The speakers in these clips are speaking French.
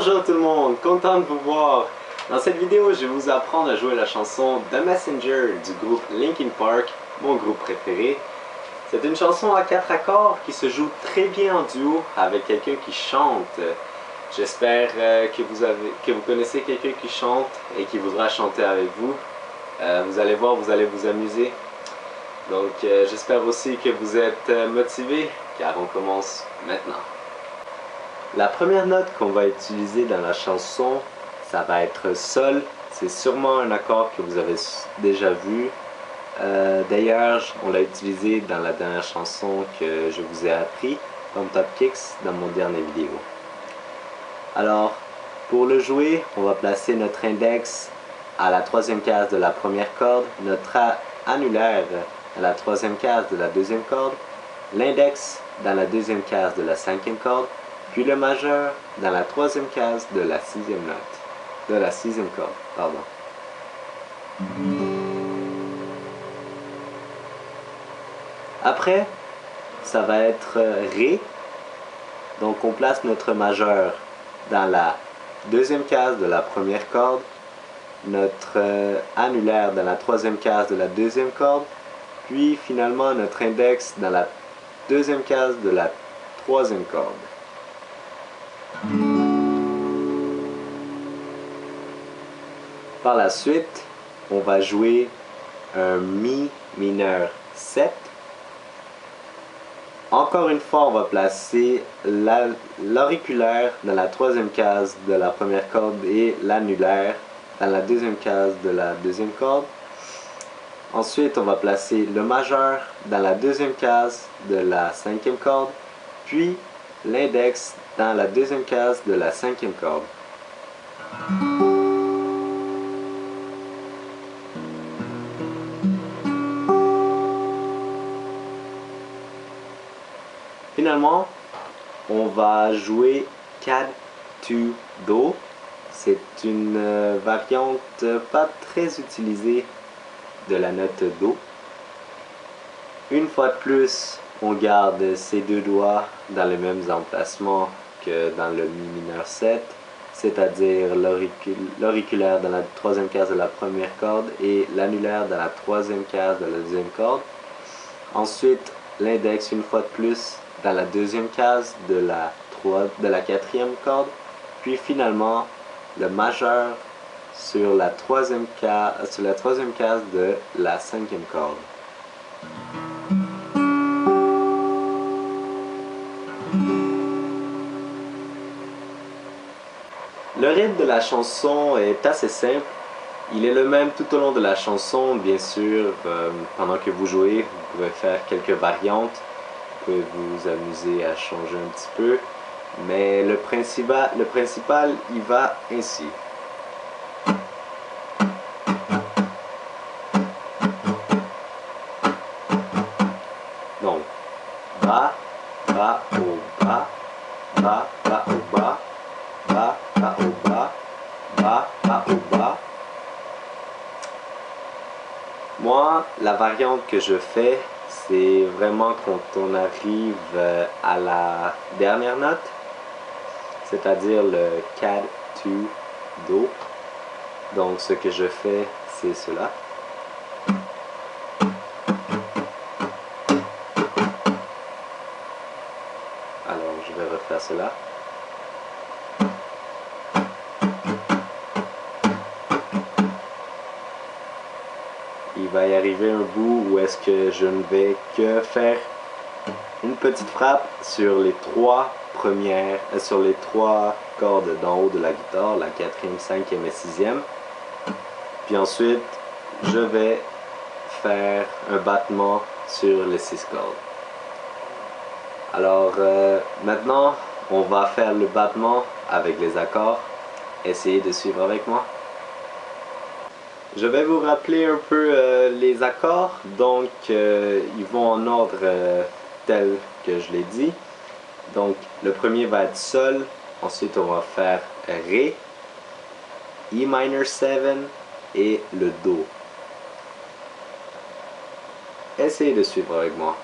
Bonjour tout le monde, content de vous voir. Dans cette vidéo, je vais vous apprendre à jouer la chanson The Messenger du groupe Linkin Park, mon groupe préféré. C'est une chanson à 4 accords qui se joue très bien en duo avec quelqu'un qui chante. J'espère que vous connaissez quelqu'un qui chante et qui voudra chanter avec vous. Vous allez voir, vous allez vous amuser. Donc j'espère aussi que vous êtes motivés car on commence maintenant. La première note qu'on va utiliser dans la chanson, ça va être Sol. C'est sûrement un accord que vous avez déjà vu. D'ailleurs, on l'a utilisé dans la dernière chanson que je vous ai appris, Pump Up Kicks, dans mon dernier vidéo. Alors, pour le jouer, on va placer notre index à la troisième case de la première corde, notre annulaire à la troisième case de la deuxième corde, l'index dans la deuxième case de la cinquième corde, puis le majeur dans la troisième case de la sixième note, de la sixième corde, pardon. Après, ça va être Ré, donc on place notre majeur dans la deuxième case de la première corde, notre annulaire dans la troisième case de la deuxième corde, puis finalement notre index dans la deuxième case de la troisième corde. Par la suite, on va jouer un Mi mineur 7. Encore une fois, on va placer l'auriculaire dans la troisième case de la première corde et l'annulaire dans la deuxième case de la deuxième corde. Ensuite, on va placer le majeur dans la deuxième case de la cinquième corde, puis l'index dans la deuxième case de la cinquième corde. Finalement, on va jouer Cad to Do. C'est une variante pas très utilisée de la note Do. Une fois de plus, on garde ces deux doigts dans les mêmes emplacements que dans le Mi mineur 7, c'est-à-dire l'auriculaire dans la troisième case de la première corde et l'annulaire dans la troisième case de la deuxième corde. Ensuite, l'index une fois de plus dans la deuxième case de la quatrième corde, puis finalement le majeur sur la troisième case de la cinquième corde. Le rythme de la chanson est assez simple. Il est le même tout au long de la chanson, bien sûr. Pendant que vous jouez, vous pouvez faire quelques variantes. Vous pouvez vous amuser à changer un petit peu. Mais le principal, il va ainsi. Donc, Ba, Ba, Au, Ba, Ba, Ba, Au, Ba, Ba, Ba, Au, Ba, Ba, Ba, Au, Ba. Moi, la variante que je fais, c'est vraiment quand on arrive à la dernière note, c'est-à-dire le Cad to Do. Donc ce que je fais, c'est cela. Alors je vais refaire cela. Il va y arriver un bout où est-ce que je ne vais que faire une petite frappe sur les trois cordes d'en haut de la guitare, la quatrième, cinquième et sixième. Puis ensuite, je vais faire un battement sur les 6 cordes. Alors maintenant, on va faire le battement avec les accords. Essayez de suivre avec moi. Je vais vous rappeler un peu les accords, donc ils vont en ordre tel que je l'ai dit. Donc le premier va être Sol, ensuite on va faire Ré, E minor 7 et le Do. Essayez de suivre avec moi.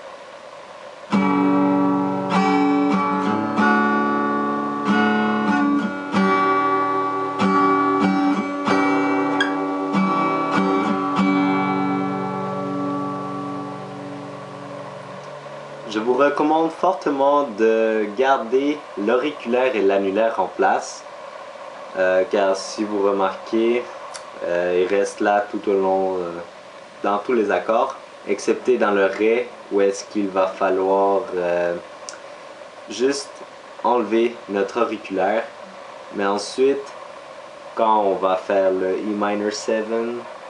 je vous recommande fortement de garder l'auriculaire et l'annulaire en place, car si vous remarquez, il reste là tout au long, dans tous les accords, excepté dans le Ré, où est-ce qu'il va falloir juste enlever notre auriculaire. Mais ensuite, quand on va faire le E minor 7,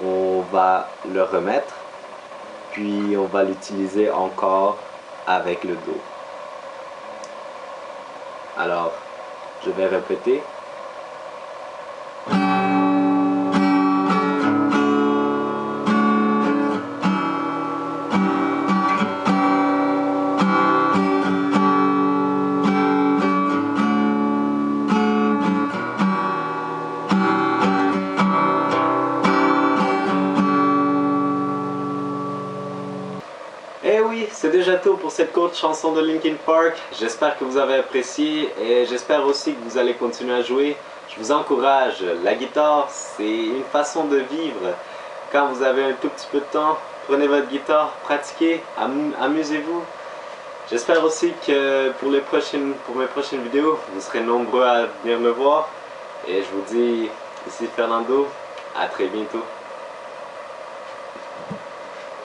on va le remettre, puis on va l'utiliser encore avec le Do. Alors, je vais répéter. Et oui, c'est déjà tout pour cette courte chanson de Linkin Park. J'espère que vous avez apprécié et j'espère aussi que vous allez continuer à jouer. Je vous encourage, la guitare c'est une façon de vivre. Quand vous avez un tout petit peu de temps, prenez votre guitare, pratiquez, amusez-vous. J'espère aussi que pour mes prochaines vidéos, vous serez nombreux à venir me voir. Et je vous dis, ici Fernando, à très bientôt.